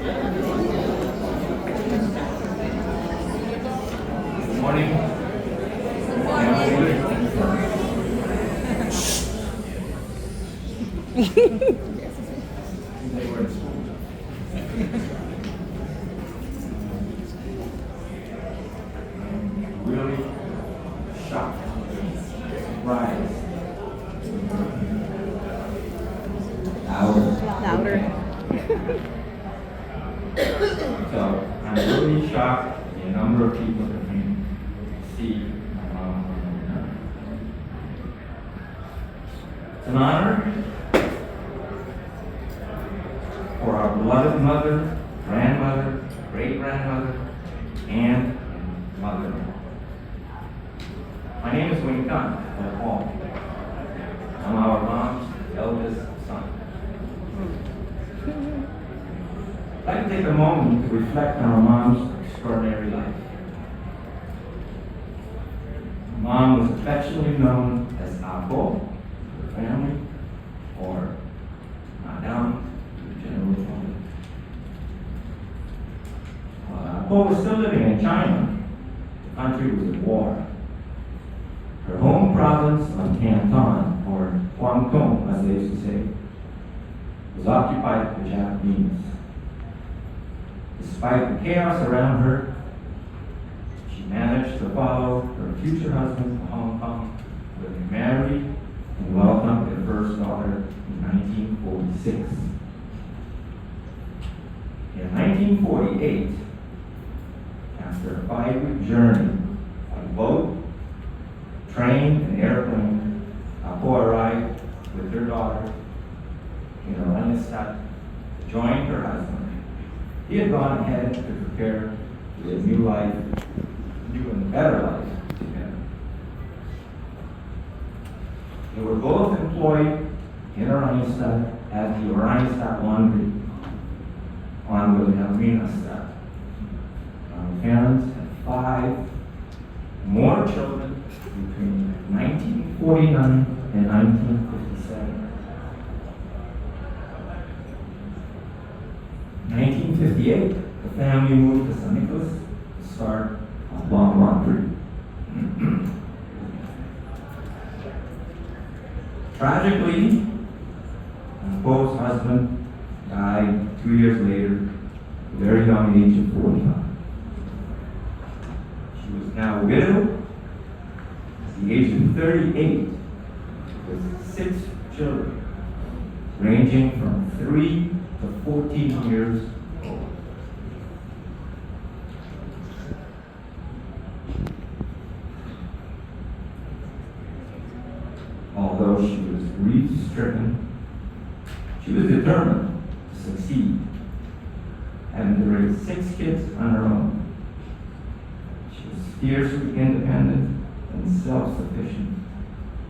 Good morning. They were in school. Really shocked. Right. Louder. So I'm really shocked at the number of people that can see my mom. It's an honor for our beloved mother, grandmother, great-grandmother, and mother. My name is Wing Khan, or Paul. I'm our mom's eldest son. I'd like to take a moment to reflect on our mom's extraordinary life. Mom was affectionately known as Apo, the family, or Madame, the general public. Apo was still living in China. The country was at war. Her home province of Canton, or Guangdong, as they used to say, was occupied by the Japanese. Despite the chaos around her, she managed to follow her future husband to Hong Kong, where they married and welcomed their first daughter in 1946. In 1948, after a 5-week journey on boat, train, and airplane, Apo arrived with her daughter in Eldest to join her husband. He had gone ahead to prepare for his new life, new and better life together. They were both employed in Oranjestad at the Oranjestad Laundry on Wilhelminastad. Our parents had 5 more children between 1949 and 1957. In 1958, the family moved to St. Nicholas to start a long laundry. Tragically, Poe's husband died 2 years later, at a very young age of 45. She was now a widow at the age of 38 with 6 children, ranging from 3 to 14 years old. Although she was grief-stricken, she was determined to succeed and to raise 6 kids on her own. She was fiercely independent and self-sufficient.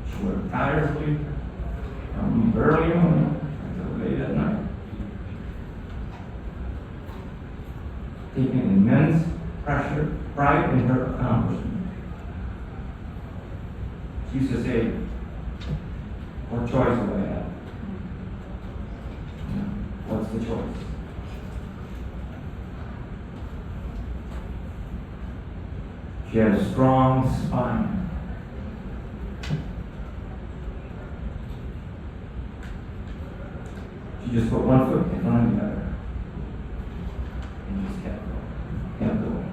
She worked tirelessly from early morning until late at night, taking immense pride in her accomplishment. She used to say, "What choice do I have? What's the choice?" She had a strong spine. She just put one foot in front of the other and just kept going.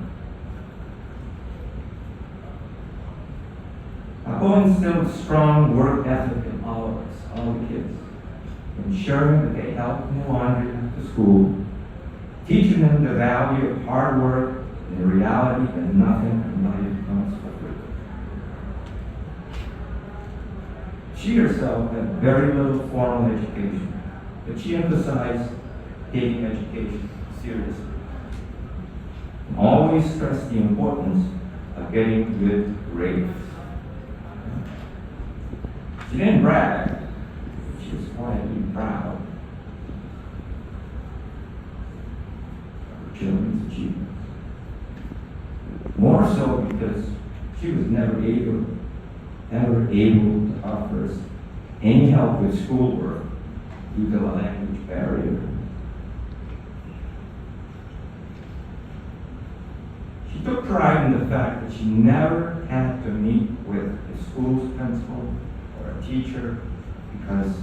Apo instilled strong work ethic in all of us, all the kids, ensuring that they helped in the laundry to school, teaching them the value of hard work and the reality that nothing in life comes for free. She herself had very little formal education, but she emphasized taking education seriously. And always stressed the importance of getting good grades. She didn't brag, but she was quietly proud of her children's achievements. More so because she was never able to offer us any help with schoolwork due to the language barrier. She took pride in the fact that she never had to meet with a school's principal or a teacher because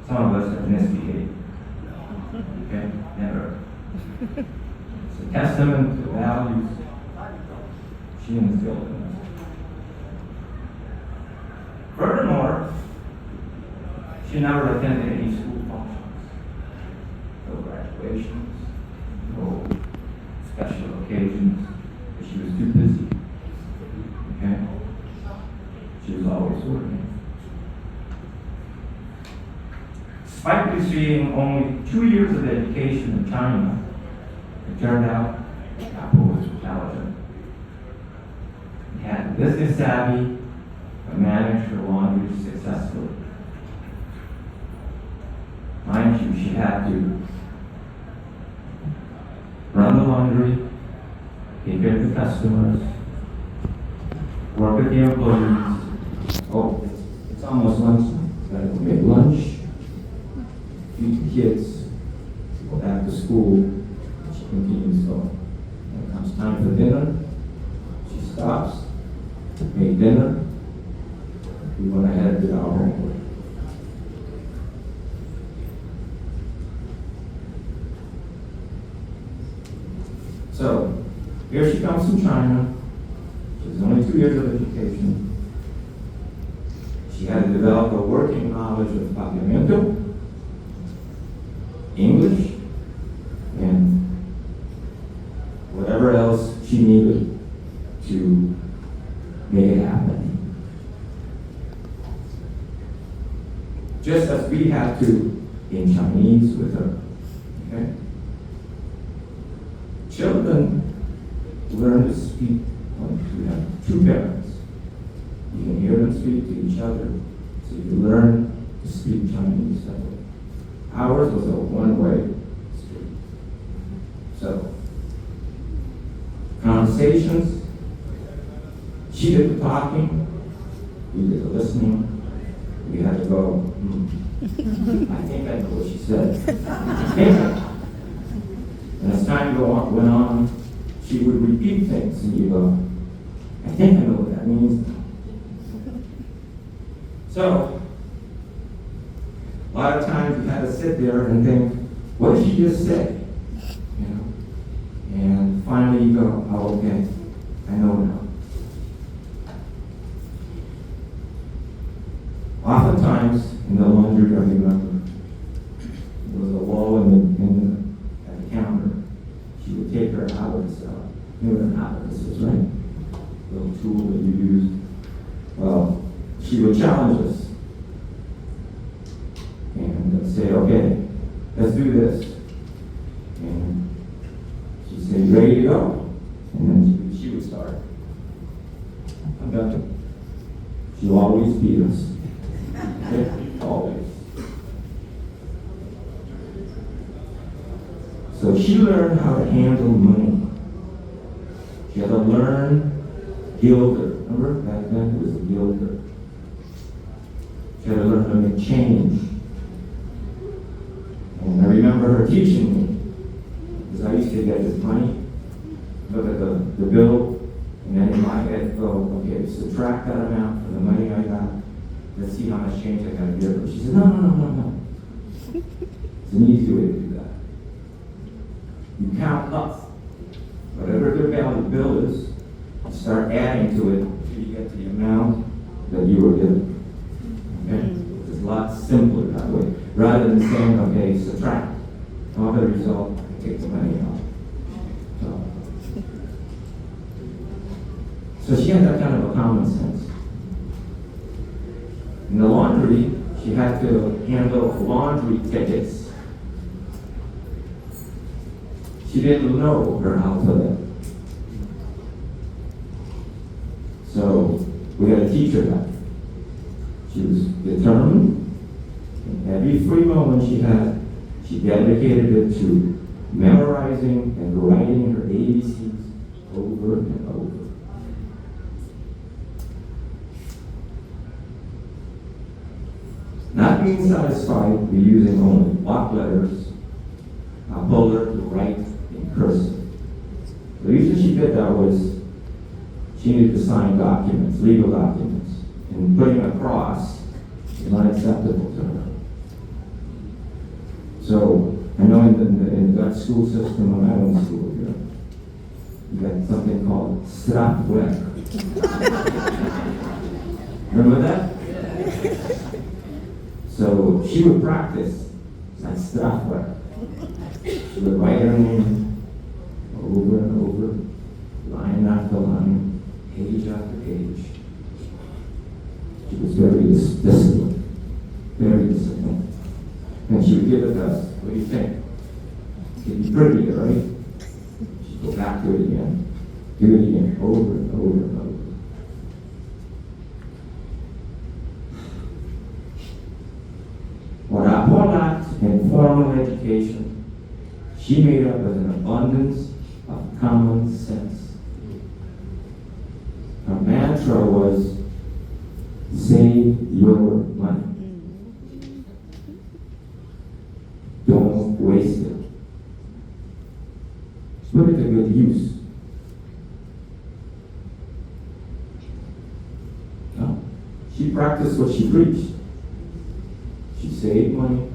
some of us have misbehaved. Okay? Never. It's a testament to values she instilled in us. Furthermore, she never attended any school functions. No graduations, no special occasions. She was too busy. Okay? She was always working. Despite receiving only 2 years of education in China, it turned out Apple was intelligent. He had business savvy and managed her laundry successfully. Mind you, she had to run the laundry, take care of the customers, work with the employees. Oh, it's almost lunchtime. Gotta go make lunch, feed the kids, go back to school. She continues going. When it comes time for dinner, she stops, made dinner. We went ahead and did our homework. So, here she comes from China. She has only 2 years of education. She had to develop a working knowledge of Papiamento, English, and whatever else she needed to make it happen. Just as we had to in Chinese with her. Okay? Children learn to speak when you have two parents. You can hear them speak to each other, so you learn to speak Chinese that way. Ours was a one-way street. So, conversations, she did the talking, we did the listening. We had to go, I think I know what she said. And as time went on, she would repeat things, and you go, I think I know what that means. So, a lot of times you had to sit there and think, what did she just say? You know? And finally you go, oh, okay, I know now. Oftentimes, in the laundry, I remember, there was a wall at the counter. She would take her abacus out. You know what an abacus is, right? Little tool that you use. Well, she would challenge us. And say, okay, let's do this. And she'd say, you ready to go? And then she would start. I'm done. She'll always beat us. Okay? Always. So she learned how to handle money. She had to learn gilder. Remember back then it was a gilder. She had to learn how to make change. And I remember her teaching me, because I used to get this money, look at the bill, and then in my head go, okay, subtract that amount from the money I got. Let's see how much change I got to give her. She said, no. It's an easy way to do that. You count up. Whatever the value bill is, you start adding to it until you get to the amount that you were given. Okay? It's a lot simpler that way. Rather than saying, okay, subtract. All the result, I take the money out. So she had that kind of a common sense. In the laundry, she had to handle laundry tickets. She didn't know her alphabet. So we had to teach her that. She was determined. And every free moment she had, she dedicated it to memorizing and writing her ABCs over and over. Not being satisfied with using only block letters, I told her to write in cursive. The reason she did that was she needed to sign documents, legal documents, and putting a cross is unacceptable to her. So I know in that school system, when I went to school here, you got something called strafwerk. Remember that? So she would practice like strafwerk. She would write her name over and over, line after line, page after page. She was very disciplined, very disciplined. And she would give it to us. What do you think? It'd be pretty, right? She'd go back to it again, do it again, over and over and over. What I lacked in formal education, she made up with an abundance of common sense. Her mantra was, save your money. Don't waste it. Put it to good use. No. She practiced what she preached. She saved money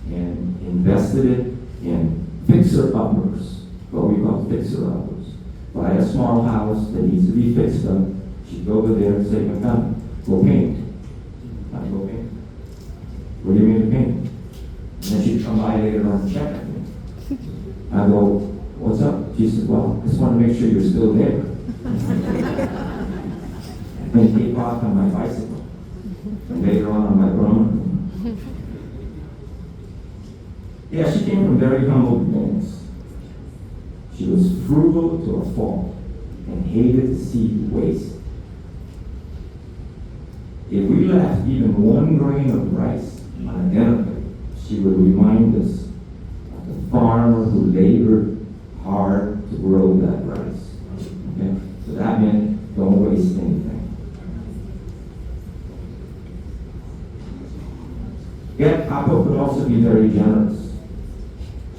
and invested it in fixer-uppers, what we call fixer-uppers. Buy a small house that needs to be fixed up. She'd go over there and say, "Madam, go paint." I go paint. What do you mean to paint? And then she'd come by later on and check at me. I go, "What's up?" She said, "Well, I just want to make sure you're still there." And then take off on my bicycle. And later on my Roman. Yeah, she came from very humble beginnings. She was frugal to a fault and hated to see waste. If we left even one grain of rice on a dinner plate, she would remind us of the farmer who labored hard to grow that rice. Okay? So that meant don't waste anything. Yet, Papa would also be very generous.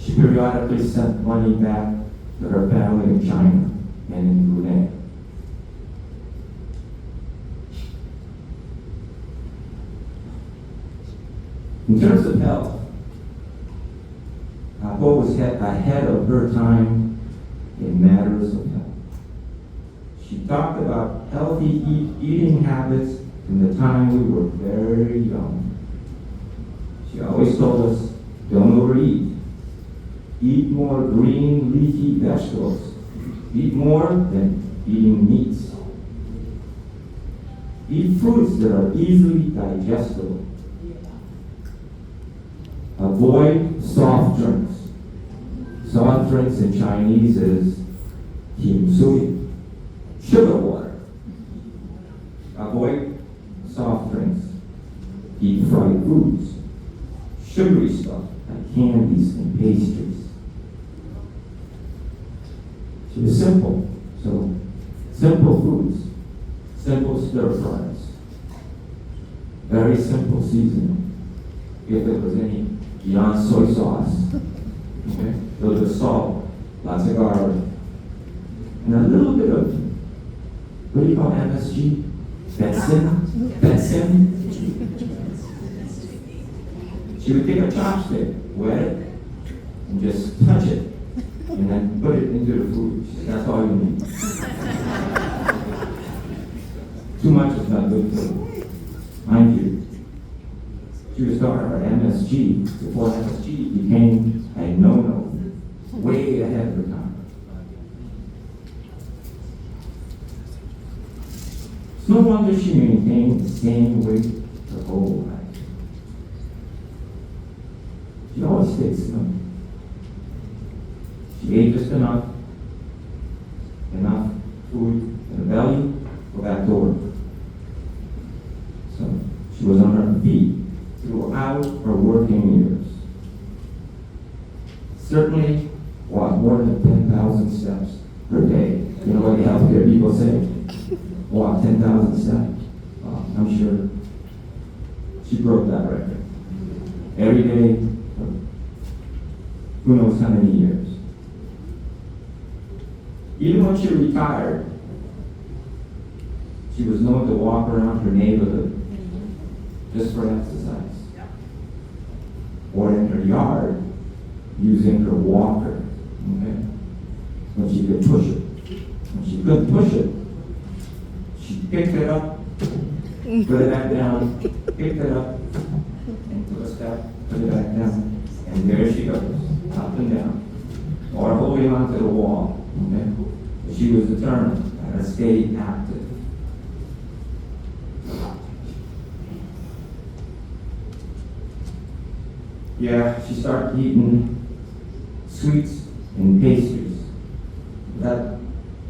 She periodically sent money back to her family in China and in Brunei. In terms of health, Papa was ahead of her time in matters of health. She talked about healthy eating habits from the time we were very young. She always told us, don't overeat. Eat more green, leafy vegetables. Eat more than eating meats. Eat fruits that are easily digestible. Avoid soft drinks. Soft drinks in Chinese is tim sui, sugar water. Avoid soft drinks. Eat fried foods. Sugary stuff like candies and pastries. She was simple, so simple foods, simple stir fries, very simple seasoning. If there was any beyond soy sauce, okay? A little bit of salt, lots of garlic, and a little bit of, what do you call MSG? Betsin? She would take a chopstick, wet it, and just touch it, and then put it into the food. She said, that's all you need. Too much is not good for you. Mind you, she was talking about MSG before MSG became a no-no, way ahead of her time. It's no wonder she maintained the same weight her whole life. She always stayed slim. She ate just enough food in her belly, go back to work. So she was on her feet throughout her working years. Certainly walked more than 10,000 steps per day. You know what the healthcare people say? Walk 10,000 steps. I'm sure she broke that record. Every day, who knows how many years. Even when she retired, she was known to walk around her neighborhood just for exercise. Or in her yard, using her walker, okay? When she could push it. When she couldn't push it, she picked it up, put it back down, picked it up, and took a step, put it back down, and there she goes, up and down, or holding onto the wall, okay? She was determined and stayed active. Yeah, she started eating sweets and pastries. That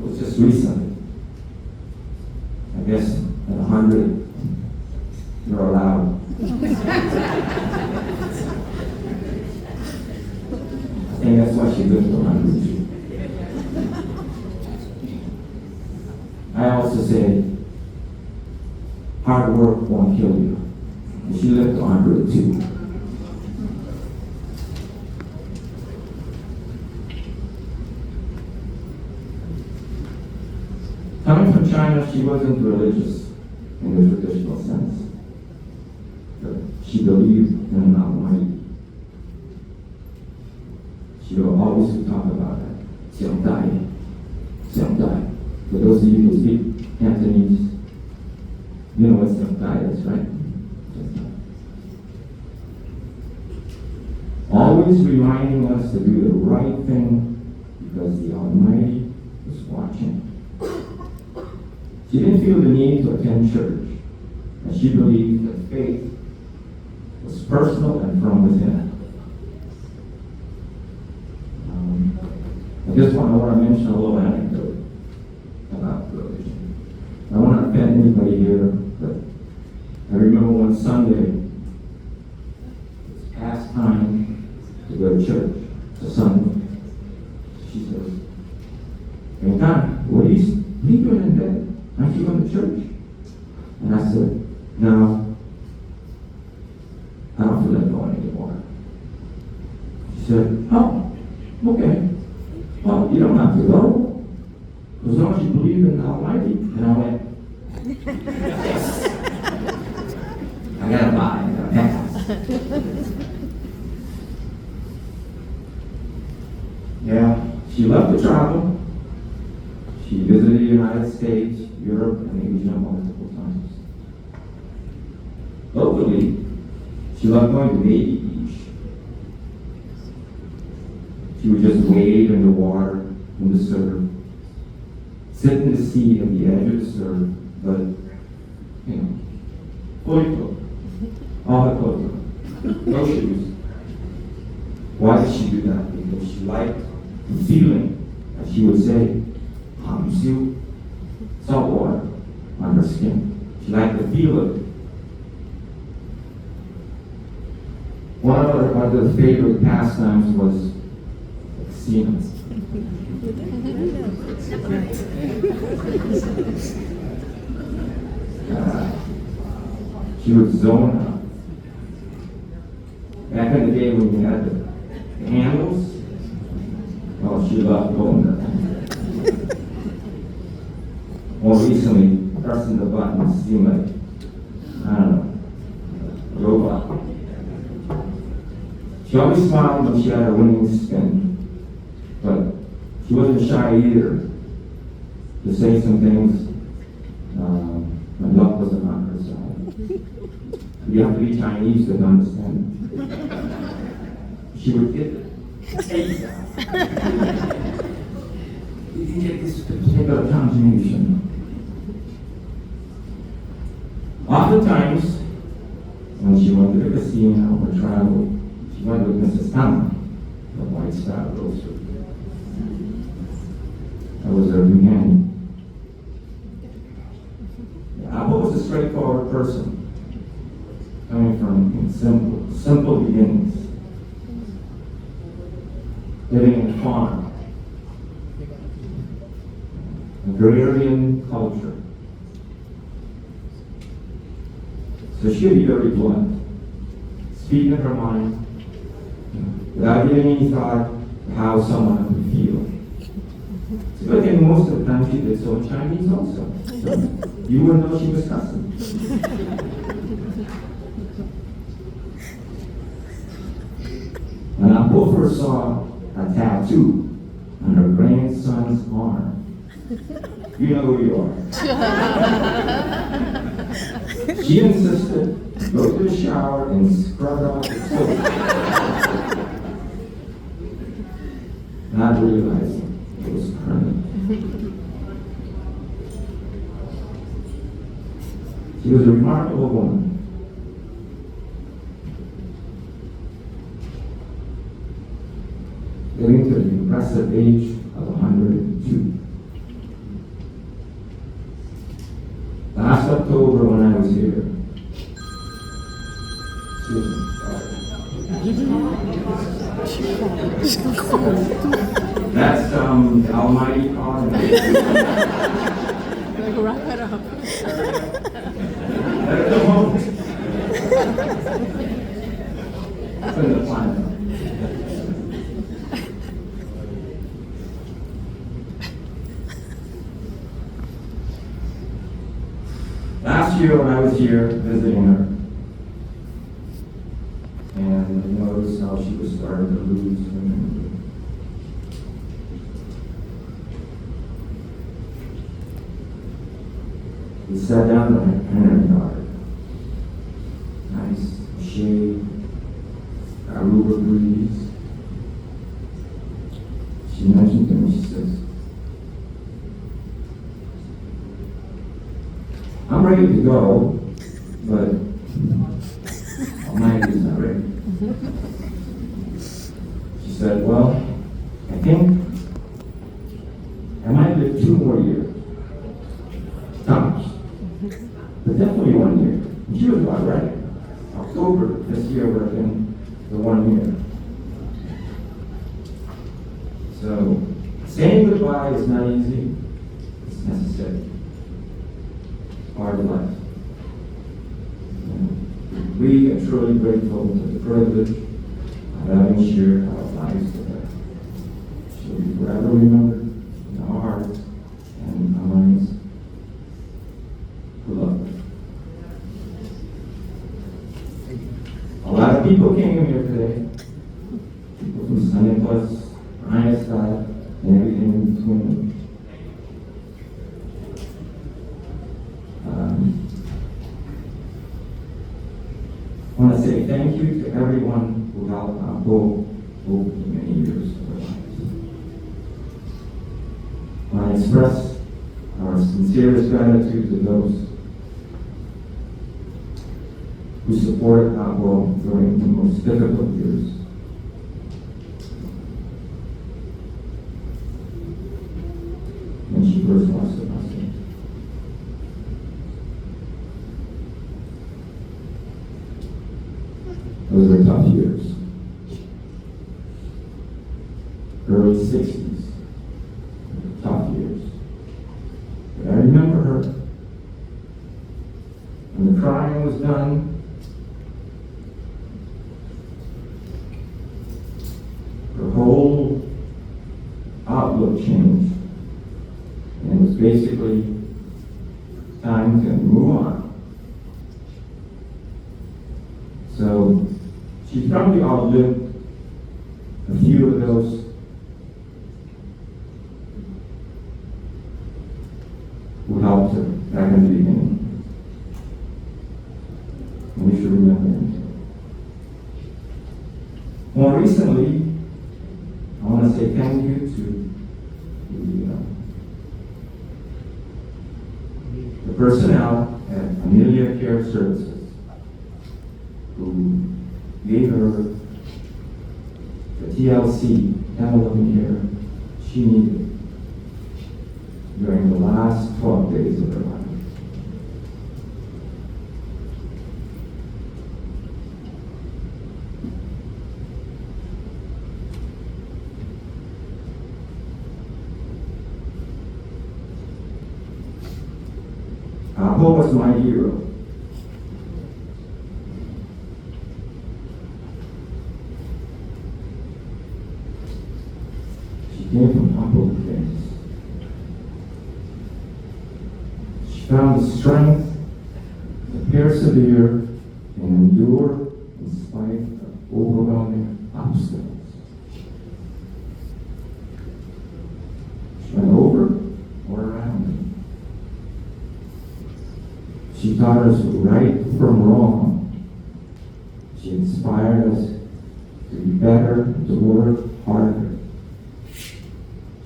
was just recently. I guess at 100, you're allowed. I think that's why she lived to 100 too. I also say, hard work won't kill you. And she lived to 100 too. Coming from China, she wasn't religious in the traditional sense. But she believed in an Almighty. She will always talk about that. Xiang Dai. Xiang Dai. For those of you who speak Cantonese, you know what Xiang Dai is, right? Always reminding us to do the right thing because the Almighty is watching. She didn't feel the need to attend church, and she believed that faith was personal and from within. I want to mention a little anecdote about religion. I don't want to offend anybody here, but I remember one Sunday, it's past time to go to church. It's a Sunday. She says, "Hey, Don, what are you doing in bed? Aren't you going to church?" And I said, "No, I don't feel like going anymore." She said, "Oh, okay. Well, you don't have to go, as long as you believe in the Almighty." And I went, "Yes. I gotta buy, I gotta pass." Yeah, she loved to travel. She visited the United States, Europe, and Asia multiple times. Locally, she loved going to Baby Beach. She would just wade in the water, in the surf, sit in the sea at the edge of the surf, but, fully clothed. All her clothes on. No shoes. Why did she do that? Because she liked the feeling, as she would say, hamsu, salt water on her skin. She liked the feel of it. One of her other favorite pastimes was casinos. She would zone out. Back in the day when you had the handles, well, she loved going there. More recently, pressing the buttons seemed like, I don't know, a robot. She always smiled when she had a winning spin, but she wasn't shy either to say some things when luck wasn't on her side. You have to be Chinese to understand. She would get it. You can get this particular combination. Oftentimes, when she went to the casino or traveled, she went with Mrs. Tama, the White Star Roaster. That was her companion. Apple was a straightforward person, coming from simple beginnings, living in a farm, agrarian culture. So she'll be very blunt, speaking her mind, without giving any thought of how someone would feel. But then most of the time she did so in Chinese also. So you wouldn't know she was cussing. When Apple first saw a tattoo on her grandson's arm, you know who you are. She insisted to go to the shower and scrub off the soap, not realizing it was permanent. She was a remarkable woman. Living to the impressive age of 102. Last October when I was here, that's the Almighty God. Wrap it up. At the moment. It's in the planet. Last year when I was here visiting her, and I noticed how she was starting to lose her memory. We sat down in her yard. Nice shade, Aruba breeze. She mentioned to me, she says, I'm ready to go, but Almighty's not ready. She said, well, I think I might live 2 more years. Tops. But definitely 1 year. And she was about right. October this year would have been the 1 year. So saying goodbye is not easy, it's necessary. Part of life. And we are truly grateful to the privilege of having shared our lives with her. She'll be forever remembered in our hearts and our minds. We love her. A lot of people came here today. People from Sunny Plus, Ryan Scott, and everything in between. I want to say thank you to everyone who helped Apple over the many years of their lives. I want to express our sincerest gratitude to those who supported Apple during the most difficult years. When she first lost her husband. Those were tough years. Early 60s. Tough years. But I remember her. When the crying was done, her whole outlook changed. And it was basically time to move on. So she probably outlived a few of those who helped her back in the beginning. And we should remember them. More recently, I want to say thank you to the personnel at Amelia Care Services who gave her the TLC, dental care, she needed during the last 12 days of her life. Apple was my hero. She came from humble beginnings. found the strength to persevere and endure in spite of overwhelming obstacles. She went over or around it. She taught us right from wrong. She inspired us to be better, to work harder.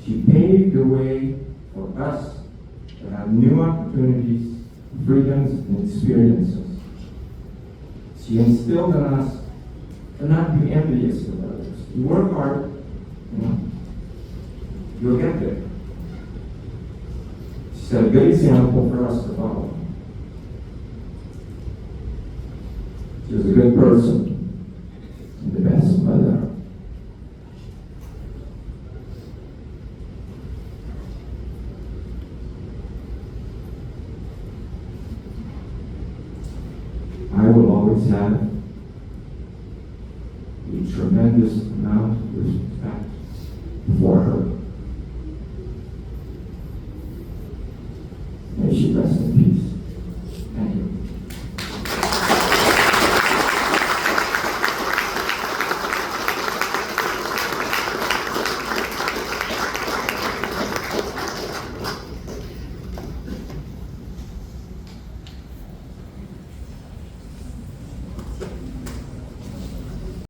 She paved the way for us to have new opportunities, freedoms, and experiences. She instilled in us to not be envious of others. You work hard, you'll get there. She set a good example for us to follow. She was a good person and the best mother. I will always have a tremendous amount of respect for her.